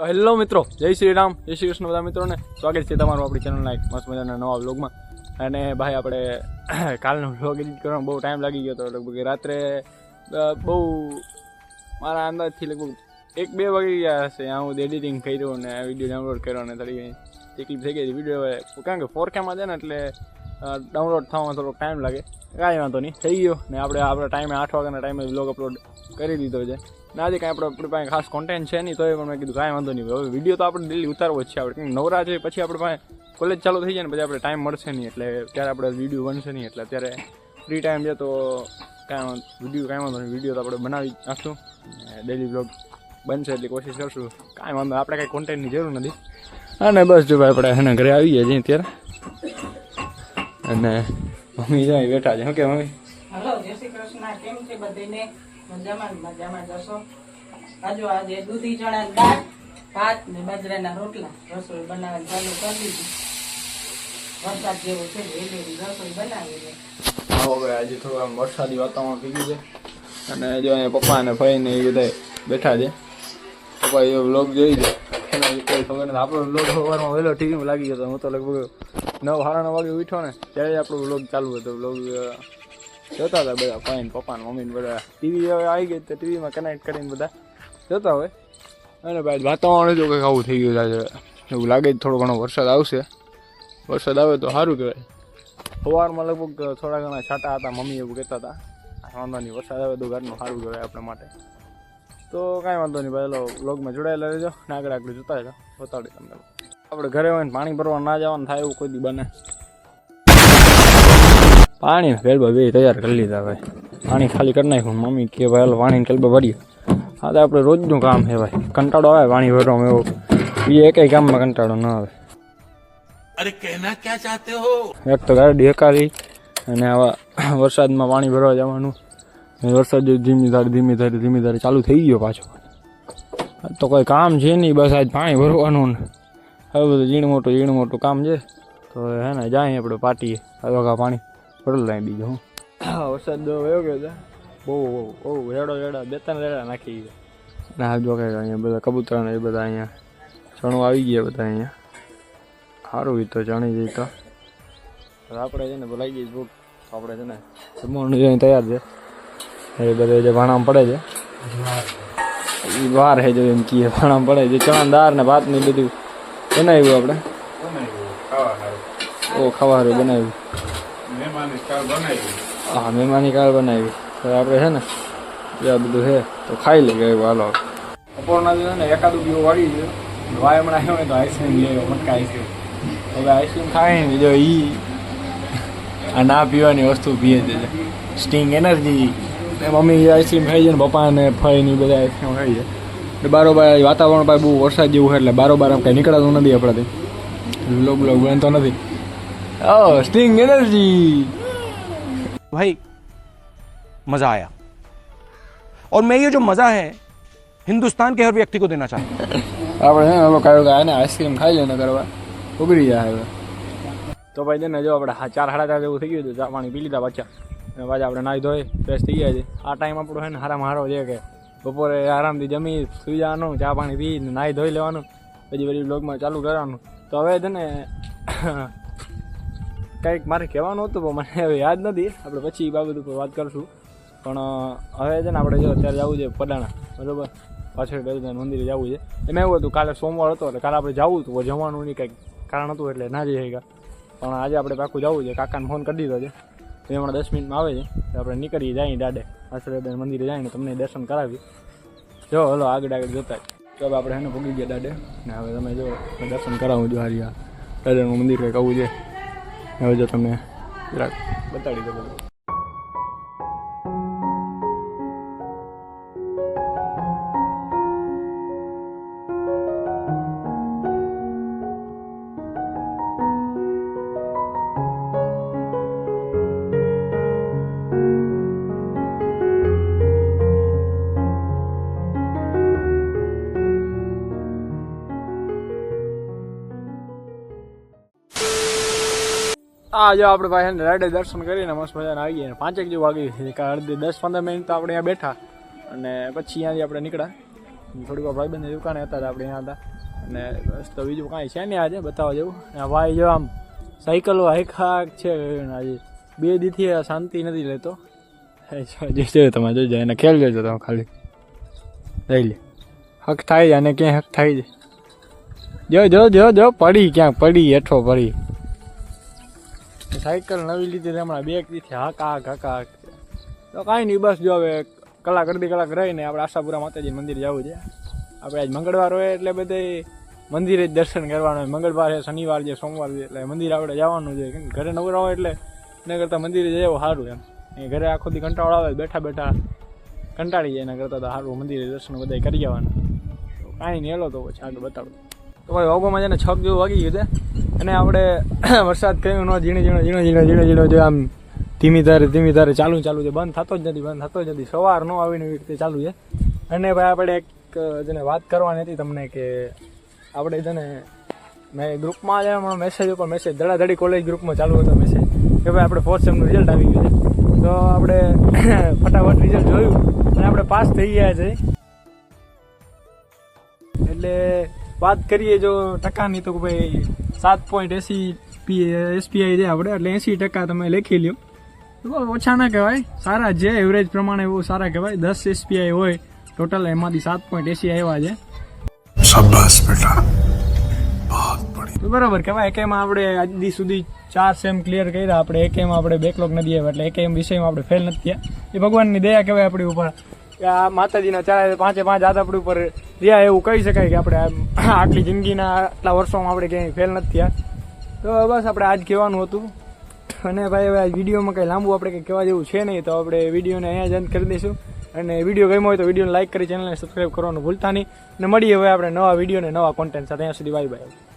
તો હેલો મિત્રો, જય શ્રી રામ, જય શ્રી કૃષ્ણ બધા મિત્રોને સ્વાગત છે તમારું આપણી ચેનલના એક મસ્ત મજાના નવા વ્લોગમાં. અને ભાઈ આપણે કાલનો વ્લોગ એડિટ કરવામાં બહુ ટાઈમ લાગી ગયો હતો. લગભગ રાત્રે બહુ મારા અંદાજથી લગભગ 1-2 વાગી ગયા હશે. હું એડિટિંગ કર્યું અને વિડીયો ડાઉનલોડ કર્યો અને થોડી તકલીફ થઈ ગઈ હતી વિડીયો, કારણ કે 4Kમાં છે ને એટલે ડાઉનલોડ થવામાં થોડોક ટાઈમ લાગે. કાંઈ વાંધો નહીં, થઈ ગયો ને આપણે ટાઈમે 8 વાગ્યાના ટાઈમે વ્લોગ અપલોડ કરી દીધો છે. ના આજે કાંઈ આપણી પાસે ખાસ કોન્ટેન્ટ છે નહીં, તોય પણ મેં કીધું કાંઈ વાંધો નહીં. હવે વિડીયો તો આપણે ડેલી ઉતારવો જ છે. આપણે કંઈક નવરા છે પછી આપણે પાસે કોલેજ ચાલુ થઈ જાય ને પછી આપણે ટાઈમ મળશે નહીં, એટલે ત્યારે આપણે વિડીયો બનશે નહીં. એટલે અત્યારે ફ્રી ટાઈમ છે તો કાંઈ વાંધો નહીં, વિડીયો તો આપણે બનાવી નાખશું. ડેલી વ્લોગ બનશે એટલી કોશિશ કરશું. કાંઈ વાંધો, આપણે કાંઈ કોન્ટેન્ટની જરૂર નથી. અને બસ જો ભાઈ આપણે એના ઘરે આવી ગયા છીએ અત્યારે. અને મમ્મી જાય બેઠા છે. શું કે મમ્મી? હલો, જય શ્રી કૃષ્ણ. કેમ છે બધાને? મજામાં જશો. આજે દૂધી ચણાની દાળ, ભાત ને બાજરાના રોટલા રસોઈ બનાવવાની ચાલુ કરી દીધી. વરસાદ જેવું છે એટલે રસોઈ બનાવી છે. હા ભાઈ, આજે થોડું આમ વરસાદી વાતાવરણ થઈ ગયું છે. અને જો અહીંયા પપ્પા અને ભાઈ ને એ બધા બેઠા છે. પપ્પા એ વ્લોગ જોઈ છે, એના કોઈ ખબર નથી. આપણો વ્લોગ સવારમાં વહેલો ટીવીમાં લાગી ગયો હતો. હું તો લગભગ 9-9:30 વાગે ઉઠ્યો ને ત્યારે આપણો વ્લોગ ચાલુ હતો. વ્લોગ જોતા હતા બધા, ભાઈ ને પપ્પા ને મમ્મી ને બધા. ટીવી હવે આવી ગઈ તો ટીવીમાં કનેક્ટ કરીને બધા જોતા હોય. અને ભાઈ વાતાવરણ જો કંઈક આવું થઈ ગયું છે. એવું લાગે જ થોડો ઘણો વરસાદ આવશે. વરસાદ આવે તો સારું કહેવાય. સવારમાં લગભગ થોડા ઘણા છાંટા હતા, મમ્મી એવું કહેતા હતા. વાંધો નહીં, વરસાદ આવે તો ઘરનું સારું કહેવાય આપણા માટે. તો કાંઈ વાંધો નહીં ભાઈ, એલો વ્લોગમાં જોડાયેલા રહેજો ને આગળ જોતા રહેજો. બતાડી તમને આપણે ઘરે હોય ને પાણી ભરવા ના જવાનું થાય એવું કોઈ દી બને. પાણી કેલબા બે તૈયાર કરી લીધા ભાઈ. પાણી ખાલી કરી નાખ્યું. મમ્મી કે ભાઈ હાલો પાણીને કેલબા ભરીએ. હા તો આપણે રોજનું કામ છે ભાઈ. કંટાળો આવે પાણી ભરવામાં, એવો બીજે એકેય કામમાં કંટાળો ન આવે. અરે કહેના ક્યાં ચાહતે હો? એક તો ગાડી હકારી અને આવા વરસાદમાં પાણી ભરવા જવાનું. વરસાદ ધીમી ધારે ચાલુ થઈ ગયો પાછો. તો કોઈ કામ છે નહીં, બસ આજ પાણી ભરવાનું ને હવે બધું ઝીણ મોટું કામ છે. તો હે ને જાય આપણે પાટીએ હવે પાણી ભરેલું લાવી બીજું. હું વરસાદ વયો ગયો છે. બહુ રેડા 2-3 રેડા નાખી ગયા. ના જો કે અહીંયા બધા કબૂતર ને એ બધા અહીંયા ચણું આવી ગયા બધા અહીંયા. સારું એ તો ચણી જઈ તો આપણે છે ને બોલાઈ ગઈ ભૂખ. આપણે છે ને જમવાનું તૈયાર છે. એ બધા જે ભાણામાં પડે છે એ વાર છે, જો એમ કીએ ભાણામાં પડે છે. ચણા દાળ ને ભાત ને બધું બનાવ્યું આપણે. ખાવાનું બનાવ્યું. હા, મહેમાની કાળ બનાવી. તો આપણે છે ને આ બધું છે તો ખાઈ લઈએ. હાલો બપોરના છે ને એકાદું પીવો વાળી ગયો. વાય હમણાં આવ્યો તો આઈસ્ક્રીમ લેવો, મટકા આઈસ્ક્રીમ. હવે આઈસ્ક્રીમ ખાય ને જો આ ના પીવાની વસ્તુ પીએ છે, સ્ટિંગ એનર્જી. મમ્મી આઈસ્ક્રીમ ખાઈ છે ને પપ્પા ને ફઈ ને બધા આઈસ્ક્રીમ ખાઈ છે. એટલે બારોબાર વાતાવરણ પાસે બહુ વરસાદ જેવું છે એટલે બારોબાર આમ કાંઈ નીકળાતું નથી આપણાથી. બ્લોગ બનતો નથી. स्टिंग एनर्जी भाई मजा आया और मैं ये जो मजा है हिंदुस्तान के हर व्यक्ति को देना चाहता हूँ. આપણે છે ને કાયો ગાય ને આઈસ્ક્રીમ ખાઈ લે ને કરવા ઉગડી જાય હવે. તો ભાઈ ને જો આપણે 4-4:30 જેવું થઈ ગયું હતું. ચા પાણી પી લીધા પાછા અને પાછા આપણે નાહી ધોઈ ફ્રેશ થઈ ગયા છે. આ ટાઈમ આપણો છે ને હારામાં હારો છે કે બપોરે આરામથી જમી સુઈ જવાનું, ચા પાણી પી નાહી ધોઈ લેવાનું, પછી વળી બ્લોગમાં ચાલુ કરવાનું. તો હવે છે ને કંઈક મારે કહેવાનું હતું પણ મને હવે યાદ નથી. આપણે પછી એ બાબત ઉપર વાત કરશું. પણ હવે છે ને આપણે જો અત્યારે જવું છે પડાણા, બરાબર, પાછળ ગરદાન મંદિરે જવું છે. એમાં એવું હતું કાલે સોમવાર હતો એટલે કાલે આપણે જવું હતું, જવાનું નહીં કંઈક કારણ હતું એટલે ના જઈ શક્યા. પણ આજે આપણે પાકું જવું છે. કાકાને ફોન કરી દીધો છે, તો હમણાં 10 મિનિટમાં આવે છે. તો આપણે નીકળીએ જઈએ દાડે આશ્રયદાન મંદિરે જઈને તમને દર્શન કરાવી. જો હલો આગળ જતા તો હવે આપણે એને ભૂગી ગયા દાડે ને હવે તમે જો દર્શન કરાવું જો હારી દાદાનું મંદિર કંઈક આવું છે. હવે જો તમને જરાક બતાડી દો બધું. આ જો આપણે ભાઈ ને રાડે દર્શન કરીને મસ્ત મજાના આવી ગયા. 5 જેવું વાગી છે. 10-15 મિનિટ તો આપણે અહીંયા બેઠા અને પછી અહીંયાથી આપણે નીકળ્યા થોડીક વાર ભાઈબંધની દુકાને હતા આપણે ત્યાં હતા. અને બસ તો બીજું કાંઈ છે નહીં આજે બતાવવા જેવું. ભાઈ જો આમ સાયકલો હાઈક છે આજે 2 દીથી શાંતિ નથી લેતો. જોજો તમે જોજો એને ખેલ જોજો તમે ખાલી લઈ લે હક થાય છે અને ક્યાંય હક થાય છે. જો પડી ક્યાંક પડી હેઠો પડી. સાયકલ નવી લીધી હમણાં 2 દીથી હાક તો કાંઈ નહીં બસ જો હવે કલાક અડધી કલાક રહીને આપણે આશાપુરા માતાજી મંદિર જવું છે. આપણે આજ મંગળવાર હોય એટલે બધે મંદિરે જ દર્શન કરવાનું હોય. મંગળવાર છે, શનિવાર છે, સોમવાર છે એટલે મંદિર આપણે જવાનું છે. કેમ ઘરે નવરા હોય એટલે એના કરતાં મંદિરે જવું સારું એમ. એ ઘરે આખો દી કંટાળો આવે બેઠા કંટાળી જાય એના કરતાં તો સારું મંદિરે દર્શન બધા કરી જવાના. કાંઈ નહીં હેલો તો પછી આગળ બતાડું. તો ભાઈ ઓગોમાં છે ને 6 જેવું વાગી ગયું છે અને આપણે વરસાદ કહ્યું ન ઝીણો જો આમ ધીમી ધારે ચાલુ છે. બંધ થતો જ નથી. સવાર નો આવીને એવી રીતે ચાલુ છે. અને ભાઈ આપણે એક જેને વાત કરવાની હતી તમને કે આપણે છે ને મેં ગ્રુપમાં મેસેજ ઉપર મેસેજ ધડાધડી કોલેજ ગ્રુપમાં ચાલુ હતો મેસેજ કે ભાઈ આપણે 4th સેમનું રિઝલ્ટ આવી ગયું છે. તો આપણે ફટાફટ રિઝલ્ટ જોયું અને આપણે પાસ થઈ ગયા છે. એટલે વાત કરીએ જો ટકાની તો ભાઈ 7.80 SPI છે આપણે એટલે 80% તમે લખી લ્યો. ઓછા ના કહેવાય, સારા છે. એવરેજ પ્રમાણે બહુ સારા કહેવાય. 10 SPI હોય ટોટલ એમાંથી 7.80 આવ્યા છે. શાબાશ બેટા, તો બરાબર કહેવાય. એકેમાં આપણે આજ દી સુધી 4 સેમ ક્લિયર કર્યા. આપણે એકેમાં આપણે બેકલોગ નથી આવ્યા એટલે એકેમ વિષયમાં આપણે ફેલ નથી થયા. એ ભગવાનની દયા કહેવાય આપણી ઉપર. આ માતાજીના 4 5 હાથ આપણી ઉપર રહ્યા એવું કહી શકાય કે આપણે આટલી જિંદગીના આટલા વર્ષોમાં આપણે ક્યાંય ફેલ નથી થયા. તો બસ આપણે આજ કહેવાનું હતું. અને ભાઈ હવે આ વિડીયોમાં કંઈ લાંબુ આપણે કંઈ કહેવા જેવું છે નહીં તો આપણે વિડીયોને અહીંયા જ અંત કરી દઈશું. અને વિડીયો ગમ્યો હોય તો વિડીયોને લાઈક કરી ચેનલને સબસ્ક્રાઈબ કરવાનું ભૂલતા નહીં. અને મળીએ હવે આપણે નવા વિડીયો ને નવા કોન્ટેન્ટ સાથે. ત્યાં સુધી બાય બાય.